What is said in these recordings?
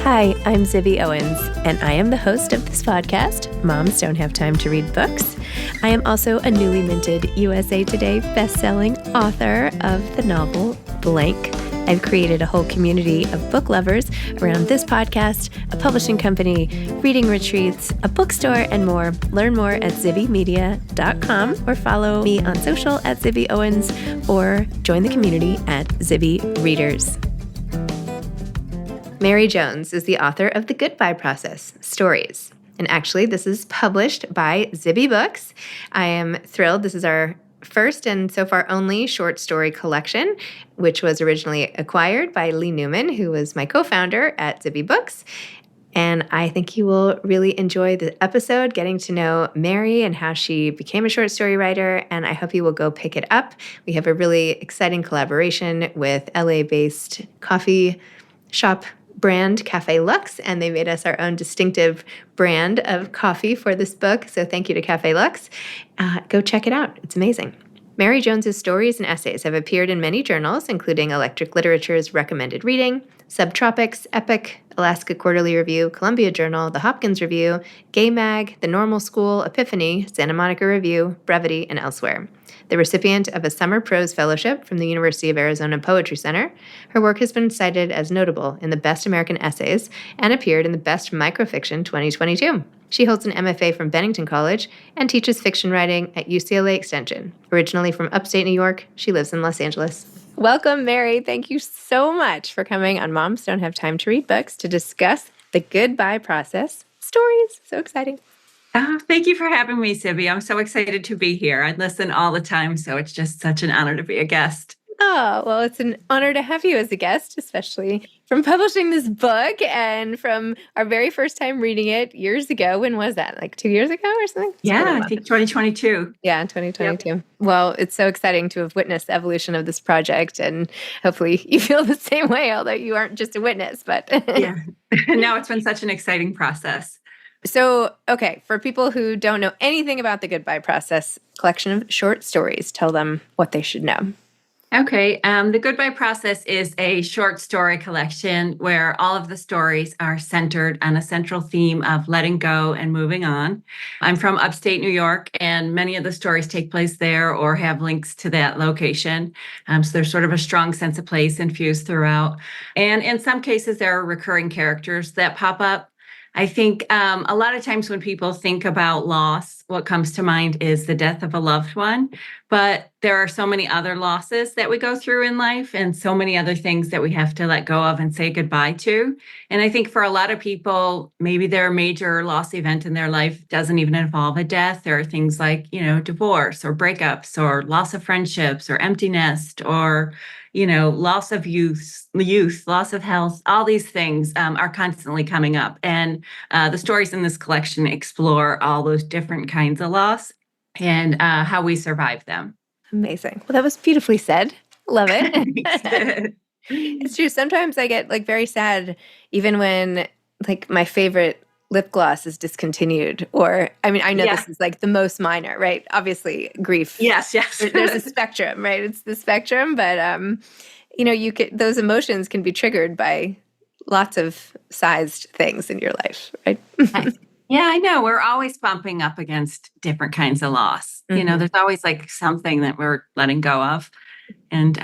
Hi, I'm Zibby Owens, and I am the host of this podcast, Moms Don't Have Time to Read Books. I am also a newly minted USA Today best-selling author of the novel Blank. I've created a whole community of book lovers around this podcast, a publishing company, reading retreats, a bookstore, and more. Learn more at zibbymedia.com or follow me on social at Zibby Owens or join the community at Zibby Readers. Mary Jones is the author of The Goodbye Process, Stories. And actually, this is published by Zibby Books. I am thrilled. This is our first and so far only short story collection, which was originally acquired by Lee Newman, who was my co-founder at Zibby Books. And I think you will really enjoy the episode, getting to know Mary and how she became a short story writer, and I hope you will go pick it up. We have a really exciting collaboration with LA-based coffee shop brand Cafe Lux, and they made us our own distinctive brand of coffee for this book. So thank you to Cafe Lux. Go check it out. It's amazing. Mary Jones's stories and essays have appeared in many journals, including Electric Literature's Recommended Reading, Subtropics, Epic, Alaska Quarterly Review, Columbia Journal, The Hopkins Review, Gay Mag, The Normal School, Epiphany, Santa Monica Review, Brevity, and elsewhere. The recipient of a Summer Prose Fellowship from the University of Arizona Poetry Center, her work has been cited as notable in the Best American Essays and appeared in the Best Microfiction 2022. She holds an MFA from Bennington College and teaches fiction writing at UCLA Extension. Originally from upstate New York, she lives in Los Angeles. Welcome, Mary. Thank you so much for coming on Moms Don't Have Time to Read Books to discuss The Goodbye Process, Stories. So exciting. Oh, thank you for having me, Zibby. I'm so excited to be here. I listen all the time, so it's just such an honor to be a guest. Oh, well, it's an honor to have you as a guest, especially from publishing this book and from our very first time reading it years ago. When was that? Like 2 years ago or something? Yeah, I think 2022. Yeah, in 2022. Yep. Well, it's so exciting to have witnessed the evolution of this project, and hopefully you feel the same way, although you aren't just a witness. But yeah, no, it's been such an exciting process. So, okay, for people who don't know anything about the Goodbye Process, collection of short stories, tell them what they should know. Okay, the Goodbye Process is a short story collection where all of the stories are centered on a central theme of letting go and moving on. I'm from upstate New York, and many of the stories take place there or have links to that location. So there's sort of a strong sense of place infused throughout. And in some cases, there are recurring characters that pop up. I think a lot of times when people think about loss, what comes to mind is the death of a loved one. But there are so many other losses that we go through in life and so many other things that we have to let go of and say goodbye to. And I think for a lot of people, maybe their major loss event in their life doesn't even involve a death. There are things like, divorce or breakups or loss of friendships or empty nest or loss of youth, loss of health. All these things are constantly coming up. And the stories in this collection explore all those different kinds of loss and how we survive them. Amazing. Well, that was beautifully said. Love it. It's true. Sometimes I get very sad, even when my favorite lip gloss is discontinued, or I know this is the most minor, right? Obviously, grief. Yes. There's a spectrum, right? It's the spectrum, but those emotions can be triggered by lots of sized things in your life, right? Yeah, I know. We're always bumping up against different kinds of loss. Mm-hmm. There's always something that we're letting go of, and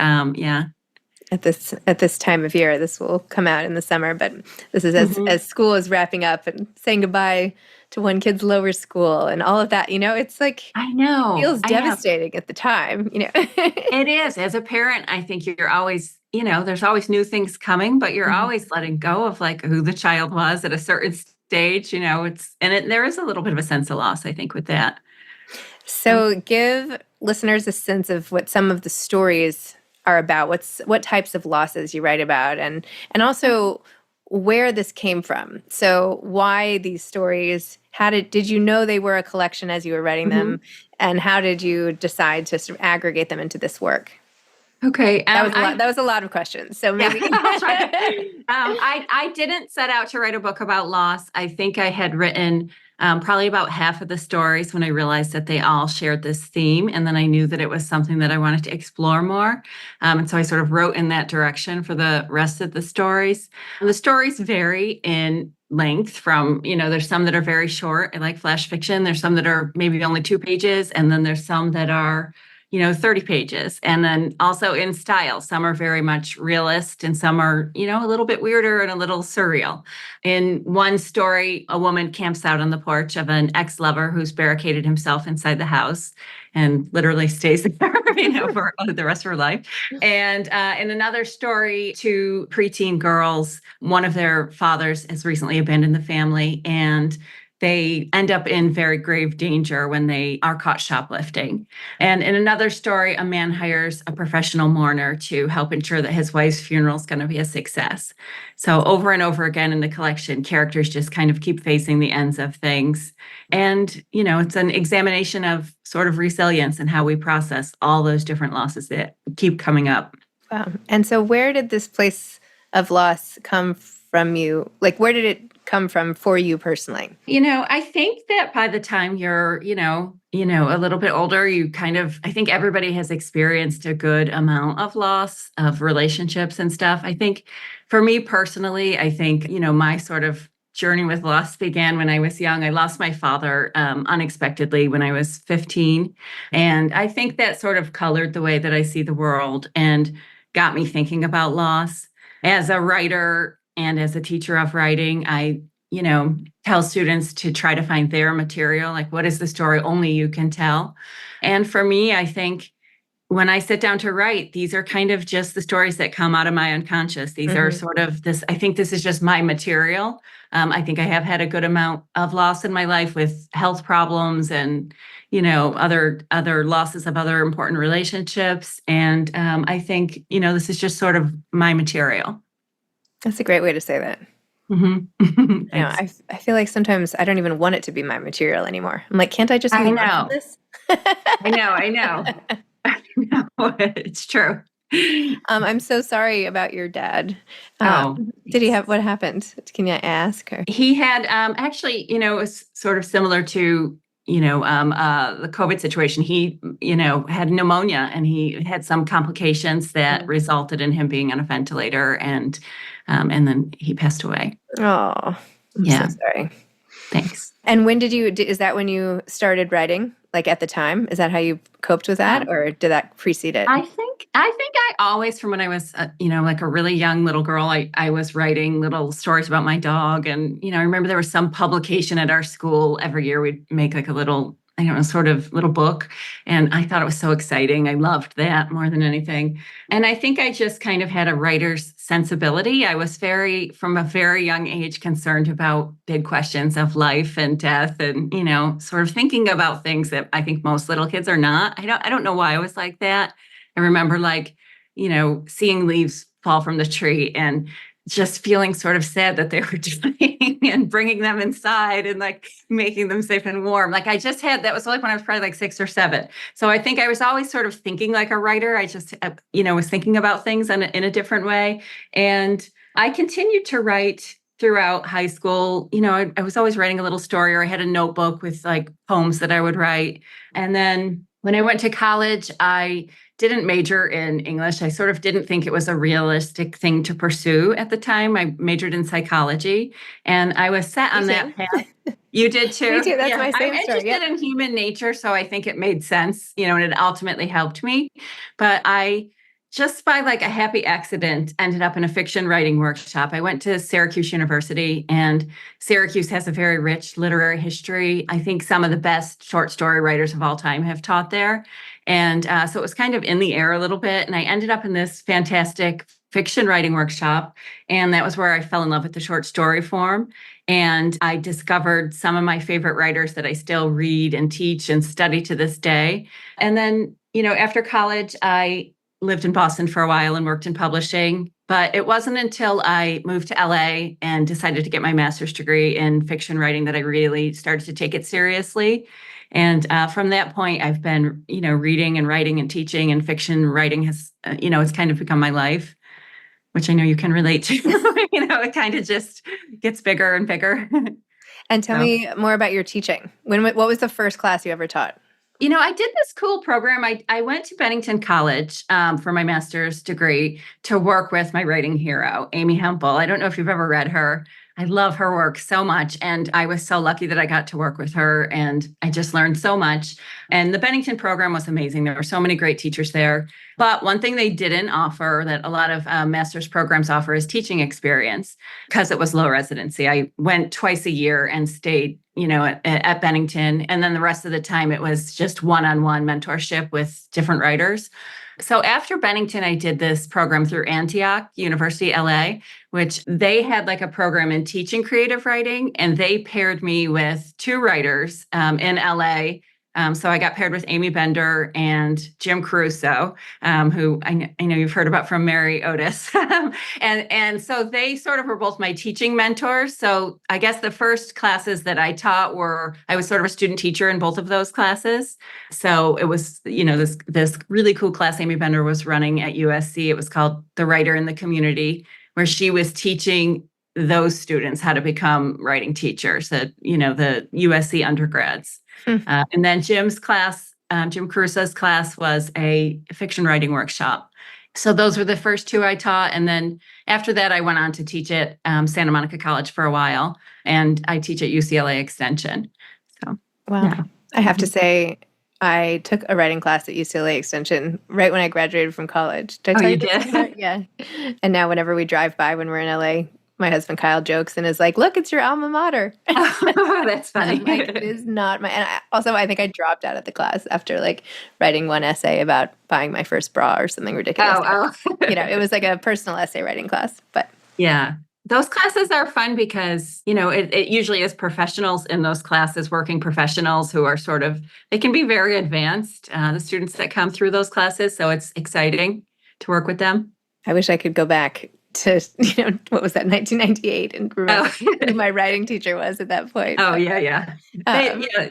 At this time of year, this will come out in the summer, but this is as school is wrapping up and saying goodbye to one kid's lower school and all of that. It's I know, feels devastating at the time. It is. As a parent, I think you're always, there's always new things coming, but you're always letting go of who the child was at a certain stage. There is a little bit of a sense of loss, I think, with that. So give listeners a sense of what some of the stories are about, what types of losses you write about, and also where this came from. So why these stories? Did you know they were a collection as you were writing them, and how did you decide to sort of aggregate them into this work? Okay, that was a lot of questions. So maybe I didn't set out to write a book about loss. I think I had written probably about half of the stories when I realized that they all shared this theme. And then I knew that it was something that I wanted to explore more. And so I sort of wrote in that direction for the rest of the stories. And the stories vary in length from, there's some that are very short. I like flash fiction. There's some that are maybe only 2 pages. And then there's some that are 30 pages. And then also in style, some are very much realist and some are, a little bit weirder and a little surreal. In one story, a woman camps out on the porch of an ex-lover who's barricaded himself inside the house and literally stays there, for the rest of her life. And in another story, 2 preteen girls, one of their fathers has recently abandoned the family, and they end up in very grave danger when they are caught shoplifting. And in another story, a man hires a professional mourner to help ensure that his wife's funeral is going to be a success. So over and over again in the collection, characters just kind of keep facing the ends of things. And, it's an examination of sort of resilience and how we process all those different losses that keep coming up. Wow. And so where did this place of loss come from you? Like, where did it come from for you personally? I think that by the time you're, a little bit older, I think everybody has experienced a good amount of loss of relationships and stuff. I think for me personally, my sort of journey with loss began when I was young. I lost my father unexpectedly when I was 15. And I think that sort of colored the way that I see the world and got me thinking about loss. As a writer and as a teacher of writing, I tell students to try to find their material. Like, what is the story only you can tell? And for me, I think when I sit down to write, these are kind of just the stories that come out of my unconscious. These are sort of this, I think this is just my material. I think I have had a good amount of loss in my life with health problems and, other losses of other important relationships. And I think, this is just sort of my material. That's a great way to say that. Mm-hmm. I feel like sometimes I don't even want it to be my material anymore. I'm like, can't I just move on from this? I know. No, it's true. I'm so sorry about your dad. Oh, What happened? Can you ask? Or? He had actually, it was sort of similar to, the COVID situation. He, had pneumonia and he had some complications that resulted in him being on a ventilator and then he passed away. Oh, I'm so sorry. Thanks. And when is that when you started writing? Like at the time? Is that how you coped with that? Or did that precede it? I think I always, from when I was, like a really young little girl, I was writing little stories about my dog. And, I remember there was some publication at our school. Every year we'd make like a little, sort of little book. And I thought it was so exciting. I loved that more than anything. And I think I just kind of had a writer's sensibility. I was from a very young age, concerned about big questions of life and death and, sort of thinking about things that I think most little kids are not. I don't know why I was like that. I remember seeing leaves fall from the tree and just feeling sort of sad that they were dying and bringing them inside and like making them safe and warm. Like that was like when I was probably like 6 or 7. So I think I was always sort of thinking like a writer. I just, was thinking about things in a different way. And I continued to write throughout high school. I was always writing a little story, or I had a notebook with like poems that I would write. And then when I went to college, I didn't major in English. I sort of didn't think it was a realistic thing to pursue at the time. I majored in psychology and I was set on that path. You did too? Me too. That's my same I'm story. interested in human nature, so I think it made sense, and it ultimately helped me. But I just by like a happy accident ended up in a fiction writing workshop. I went to Syracuse University, and Syracuse has a very rich literary history. I think some of the best short story writers of all time have taught there. And so it was kind of in the air a little bit. And I ended up in this fantastic fiction writing workshop. And that was where I fell in love with the short story form. And I discovered some of my favorite writers that I still read and teach and study to this day. And then, after college, I lived in Boston for a while and worked in publishing. But it wasn't until I moved to LA and decided to get my master's degree in fiction writing that I really started to take it seriously. And from that point, I've been, reading and writing and teaching, and fiction writing has, it's kind of become my life, which I know you can relate to. It kind of just gets bigger and bigger. And tell So, me more about your teaching. What was the first class you ever taught? I did this cool program. I went to Bennington College for my master's degree to work with my writing hero, Amy Hempel. I don't know if you've ever read her. I love her work so much. And I was so lucky that I got to work with her. And I just learned so much. And the Bennington program was amazing. There were so many great teachers there. But one thing they didn't offer that a lot of master's programs offer is teaching experience because it was low residency. I went twice a year and stayed at Bennington. And then the rest of the time, it was just one-on-one mentorship with different writers. So after Bennington, I did this program through Antioch University, LA, which they had like a program in teaching creative writing. And they paired me with two writers in LA. So I got paired with Amy Bender and Jim Caruso, who I know you've heard about from Mary Otis. and so they sort of were both my teaching mentors. So I guess the first classes that I taught I was sort of a student teacher in both of those classes. So it was, this really cool class Amy Bender was running at USC. It was called The Writer in the Community, where she was teaching those students how to become writing teachers, the USC undergrads. And then Jim's class, Jim Caruso's class, was a fiction writing workshop. So those were the first two I taught. And then after that, I went on to teach at Santa Monica College for a while. And I teach at UCLA Extension. So, wow. Yeah. I have to say, I took a writing class at UCLA Extension right when I graduated from college. Did I tell you did? Yeah. And now whenever we drive by when we're in LA, my husband Kyle jokes and is like, "Look, it's your alma mater." Oh, that's funny. Like, it is not my. And I think I dropped out of the class after like writing one essay about buying my first bra or something ridiculous. Oh. It was like a personal essay writing class. But yeah, those classes are fun because it usually is professionals in those classes, working professionals who are they can be very advanced. The students that come through those classes, so it's exciting to work with them. I wish I could go back to, what was that, 1998, and remember who my writing teacher was at that point. Oh, yeah.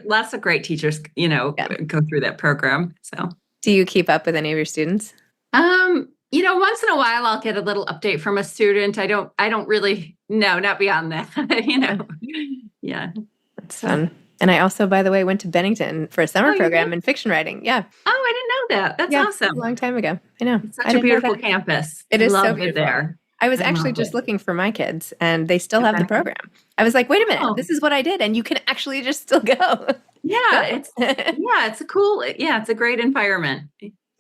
Lots of great teachers, go through that program. So, do you keep up with any of your students? Once in a while I'll get a little update from a student. I don't really, no, not beyond that, Yeah. That's fun. And I also, by the way, went to Bennington for a summer program in fiction writing. Yeah. Oh, I didn't know that. That's awesome. A long time ago. I know. It's such a beautiful campus. It is so beautiful there. I was actually just looking for my kids, and they still have the program. I was like, wait a minute, this is what I did, and you can actually just still go. Yeah, it's a great environment.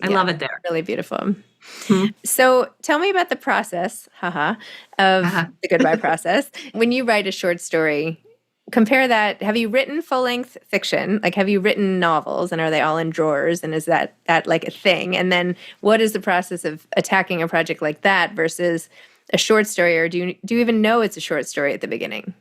I love it there. Really beautiful. Mm-hmm. So tell me about the process, of the goodbye process. When you write a short story, compare that. Have you written full-length fiction? Like, have you written novels, and are they all in drawers? And is that like a thing? And then what is the process of attacking a project like that versus a short story? Or do you even know it's a short story at the beginning?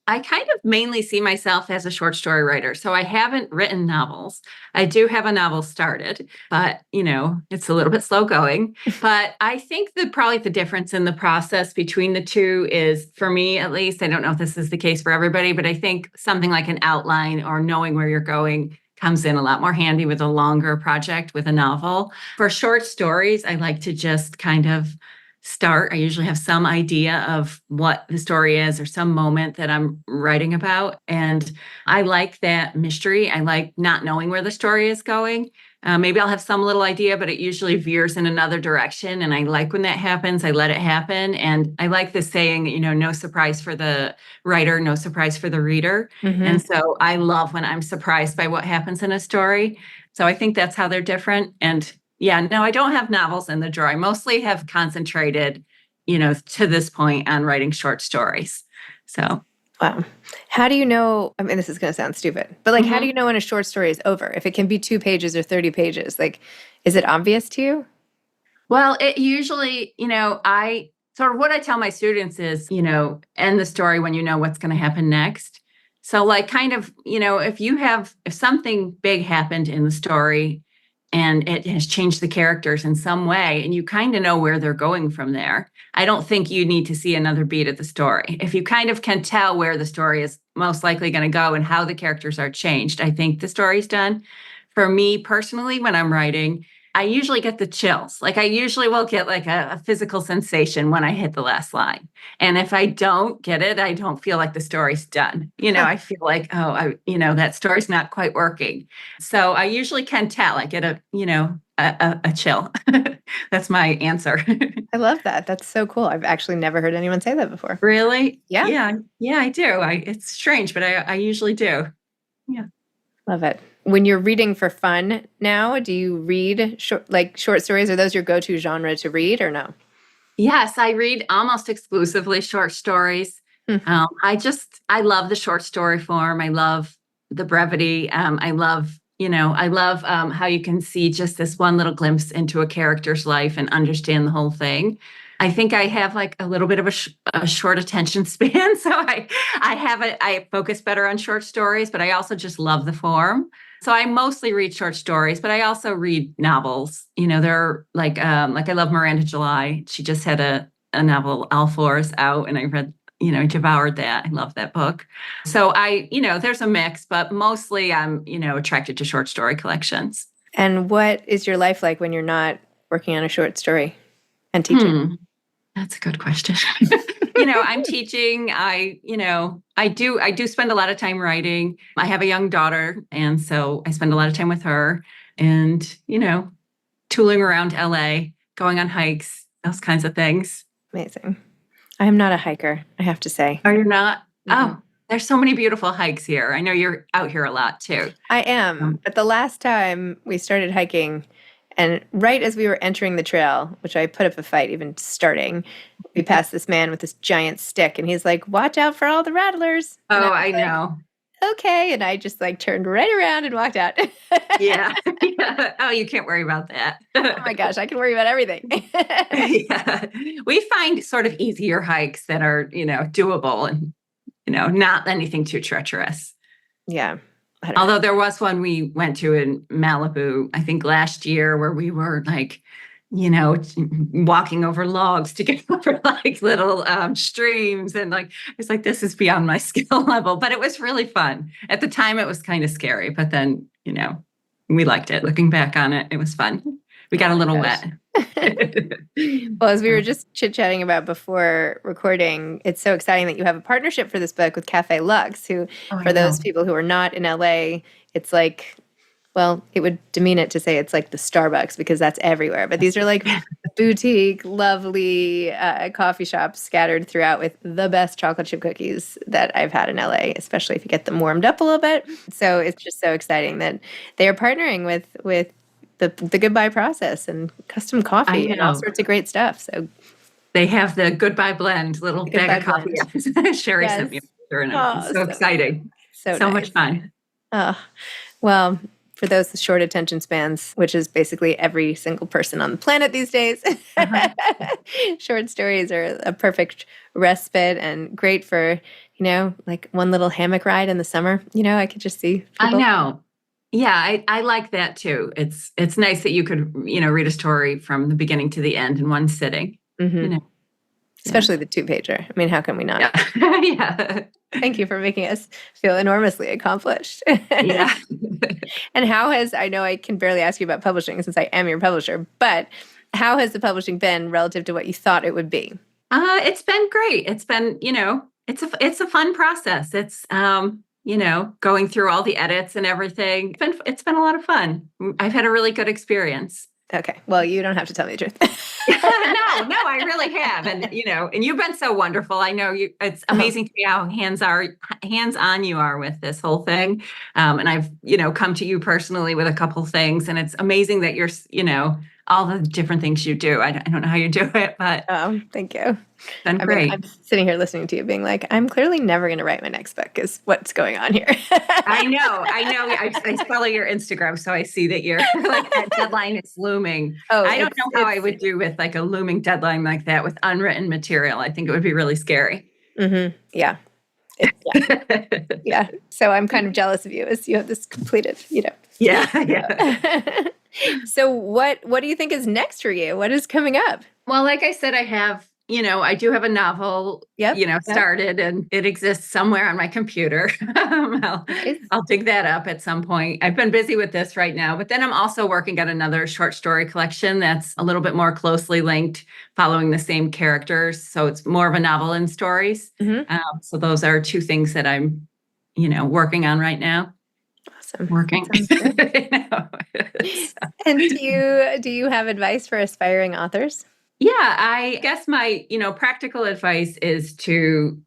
I kind of mainly see myself as a short story writer. So I haven't written novels. I do have a novel started, but it's a little bit slow going. But I think that probably the difference in the process between the two is, for me at least, I don't know if this is the case for everybody, but I think something like an outline or knowing where you're going comes in a lot more handy with a longer project with a novel. For short stories, I like to just kind of start. I usually have some idea of what the story is or some moment that I'm writing about. And I like that mystery. I like not knowing where the story is going. Maybe I'll have some little idea, but it usually veers in another direction. And I like when that happens. I let it happen. And I like the saying, no surprise for the writer, no surprise for the reader. Mm-hmm. And so I love when I'm surprised by what happens in a story. So I think that's how they're different. And yeah, no, I don't have novels in the drawer. I mostly have concentrated, to this point on writing short stories. So. Wow. How do you know, I mean, this is going to sound stupid, but like, how do you know when a short story is over? If it can be 2 pages or 30 pages, like, is it obvious to you? Well, it usually, I sort of what I tell my students is, end the story when you know what's going to happen next. So like kind of, if something big happened in the story, and it has changed the characters in some way, and you kind of know where they're going from there, I don't think you need to see another beat of the story. If you kind of can tell where the story is most likely going to go and how the characters are changed, I think the story's done. For me personally, when I'm writing, I usually get the chills. Like I usually will get like a physical sensation when I hit the last line. And if I don't get it, I don't feel like the story's done. I feel like, oh, that story's not quite working. So I usually can tell. I get a chill. That's my answer. I love that. That's so cool. I've actually never heard anyone say that before. Really? Yeah. Yeah. Yeah, I do. It's strange, but I usually do. Yeah. Love it. When you're reading for fun now, do you read short stories? Are those your go-to genre to read or no? Yes, I read almost exclusively short stories. Hmm. I love the short story form. I love the brevity. I love how you can see just this one little glimpse into a character's life and understand the whole thing. I think I have like a little bit of a short attention span, so I focus better on short stories, but I also just love the form. So I mostly read short stories, but I also read novels. They're like I love Miranda July. She just had a novel, All Fours, out, and I read, devoured that. I love that book. So there's a mix, but mostly I'm, attracted to short story collections. And what is your life like when you're not working on a short story and teaching? That's a good question. I'm teaching. I do spend a lot of time writing. I have a young daughter, and so I spend a lot of time with her and, tooling around LA, going on hikes, those kinds of things. Amazing. I am not a hiker, I have to say. Are you not? Mm-mm. Oh, there's so many beautiful hikes here. I know you're out here a lot too. I am. But the last time we started hiking, and right as we were entering the trail, which I put up a fight even starting, we passed this man with this giant stick, and he's like, "Watch out for all the rattlers." And Oh, I I was like, know. okay. And I just like turned right around and walked out. Yeah. Yeah. Oh, you can't worry about that. Oh my gosh, I can worry about everything. Yeah. We find sort of easier hikes that are, doable and, not anything too treacherous. Yeah. I don't know. Although there was one we went to in Malibu, I think last year, where we were like, walking over logs to get over like little streams. And like, it's like, this is beyond my skill level, but it was really fun. At the time, it was kind of scary, but then, we liked it. Looking back on it, it was fun. We got a little wet. Well, as we were just chit-chatting about before recording, it's so exciting that you have a partnership for this book with Cafe Lux, who, for those people who are not in LA, it's like, well, it would demean it to say it's like the Starbucks because that's everywhere. But these are like boutique, lovely coffee shops scattered throughout with the best chocolate chip cookies that I've had in LA, especially if you get them warmed up a little bit. So it's just so exciting that they are partnering with the goodbye process and custom coffee and all sorts of great stuff. So they have the goodbye blend, little bag of coffee. Sherry sent me a picture, and it's so exciting. So nice. much fun. Well, for those with short attention spans, which is basically every single person on the planet these days, short stories are a perfect respite and great for, like one little hammock ride in the summer. I could just see people. I know. Yeah, I like that too. It's nice that you could, read a story from the beginning to the end in one sitting. Mm-hmm. Especially the 2-pager. I mean, how can we not? Yeah. Yeah. Thank you for making us feel enormously accomplished. Yeah. And I know I can barely ask you about publishing since I am your publisher, but how has the publishing been relative to what you thought it would be? It's been great. It's been, it's a fun process. It's, going through all the edits and everything. It's been a lot of fun. I've had a really good experience. Okay. Well, you don't have to tell me the truth. No, I really have. And, and you've been so wonderful. I know it's amazing to me how hands-on you are with this whole thing. And I've, come to you personally with a couple things, and it's amazing that you're, all the different things you do. I don't know how you do it, but. Thank you. It's been great. I'm sitting here listening to you being like, I'm clearly never going to write my next book is what's going on here. I know. I follow your Instagram, so I see that you're like, that deadline is looming. I don't know how I would do with like a looming deadline like that with unwritten material. I think it would be really scary. Mm-hmm. Yeah. Yeah. So I'm kind of jealous of you as you have this completed, Yeah. So what do you think is next for you? What is coming up? Well, like I said, I have, I do have a novel, Yep. started, and it exists somewhere on my computer. Nice. I'll dig that up at some point. I've been busy with this right now, but then I'm also working on another short story collection that's a little bit more closely linked, following the same characters. So it's more of a novel and stories. Mm-hmm. So those are two things that I'm, working on right now. Awesome. Working. That sounds good. And do you have advice for aspiring authors? Yeah, I guess my, practical advice is to,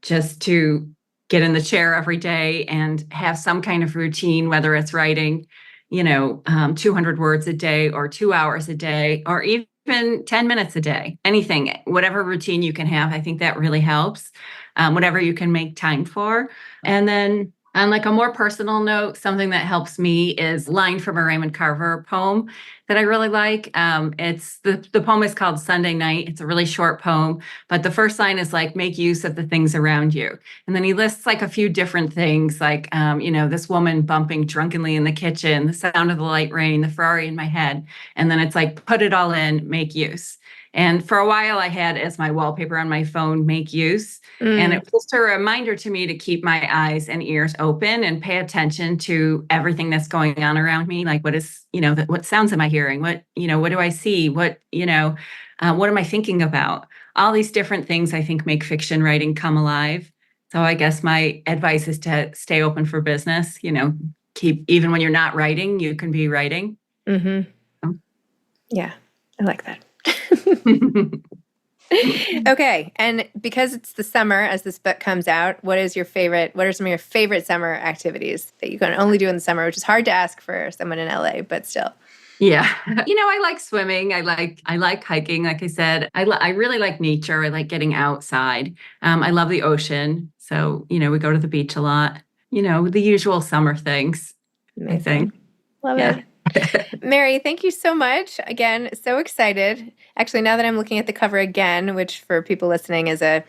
just to get in the chair every day and have some kind of routine, whether it's writing, 200 words a day or 2 hours a day, or even 10 minutes a day, anything, whatever routine you can have. I think that really helps, whatever you can make time for. And then on like a more personal note, something that helps me is line from a Raymond Carver poem that I really like. It's the poem is called Sunday Night. It's a really short poem, but the first line is like, make use of the things around you. And then he lists like a few different things, like, this woman bumping drunkenly in the kitchen, the sound of the light rain, the Ferrari in my head. And then it's like, put it all in, make use. And for a while I had as my wallpaper on my phone, make use. And it was just a reminder to me to keep my eyes and ears open and pay attention to everything that's going on around me. Like, what sounds am I hearing? What do I see? What am I thinking about? All these different things I think make fiction writing come alive. So I guess my advice is to stay open for business, even when you're not writing, you can be writing. Mm-hmm. So. Yeah, I like that. Okay. And because it's the summer as this book comes out, what are some of your favorite summer activities that you can only do in the summer, which is hard to ask for someone in LA, but still? Yeah. I like swimming. I like hiking. Like I said, I really like nature. I like getting outside. I love the ocean. So, we go to the beach a lot, the usual summer things, I think. Amazing. Love Yeah. it. Mary, thank you so much. Again, so excited. Actually, now that I'm looking at the cover again, which for people listening is an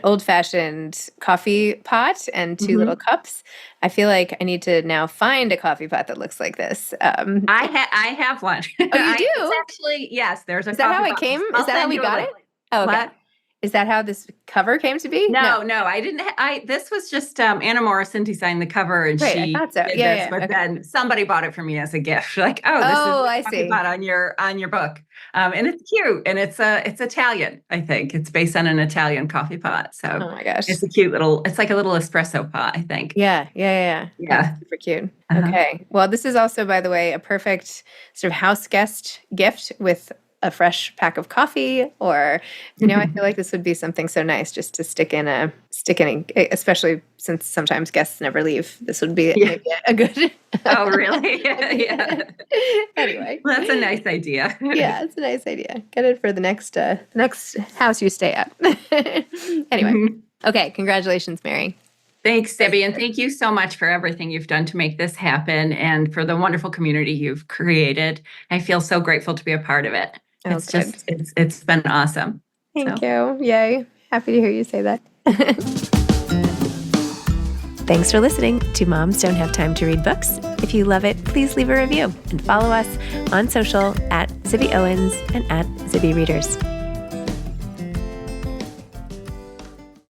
old-fashioned coffee pot and two little cups, I feel like I need to now find a coffee pot that looks like this. I have one. Oh, you do? It's actually, yes, there's a Is that how coffee it pot. came? I'll Is that how send we you a got link. it? Oh, okay. What? Is that how this cover came to be? No, I didn't. This was just Anna Morrison designed the cover, and Right, I she thought so. did Yeah, this. yeah. But Okay. then somebody bought it for me as a gift. Like, oh, this is Oh, the I coffee see. pot on your book, and it's cute, and it's Italian. I think it's based on an Italian coffee pot. So Oh my gosh. it's a cute little. It's like a little espresso pot, I think. Yeah. Yeah. That's super cute. Uh-huh. Okay. Well, this is also, by the way, a perfect sort of house guest gift with a fresh pack of coffee, or I feel like this would be something so nice just to stick in, especially since sometimes guests never leave. This would be maybe a good. Oh, really? Yeah. Anyway, Well, that's a nice idea. Yeah, it's a nice idea. Get it for the next house you stay at. Anyway, okay. Congratulations, Mary. Thanks, Zibby, and thank you so much for everything you've done to make this happen and for the wonderful community you've created. I feel so grateful to be a part of it. Oh, It's good. just, it's been awesome. Thank you. Yay. Happy to hear you say that. Thanks for listening to Moms Don't Have Time to Read Books. If you love it, please leave a review and follow us on social at Zibby Owens and at Zibby Readers.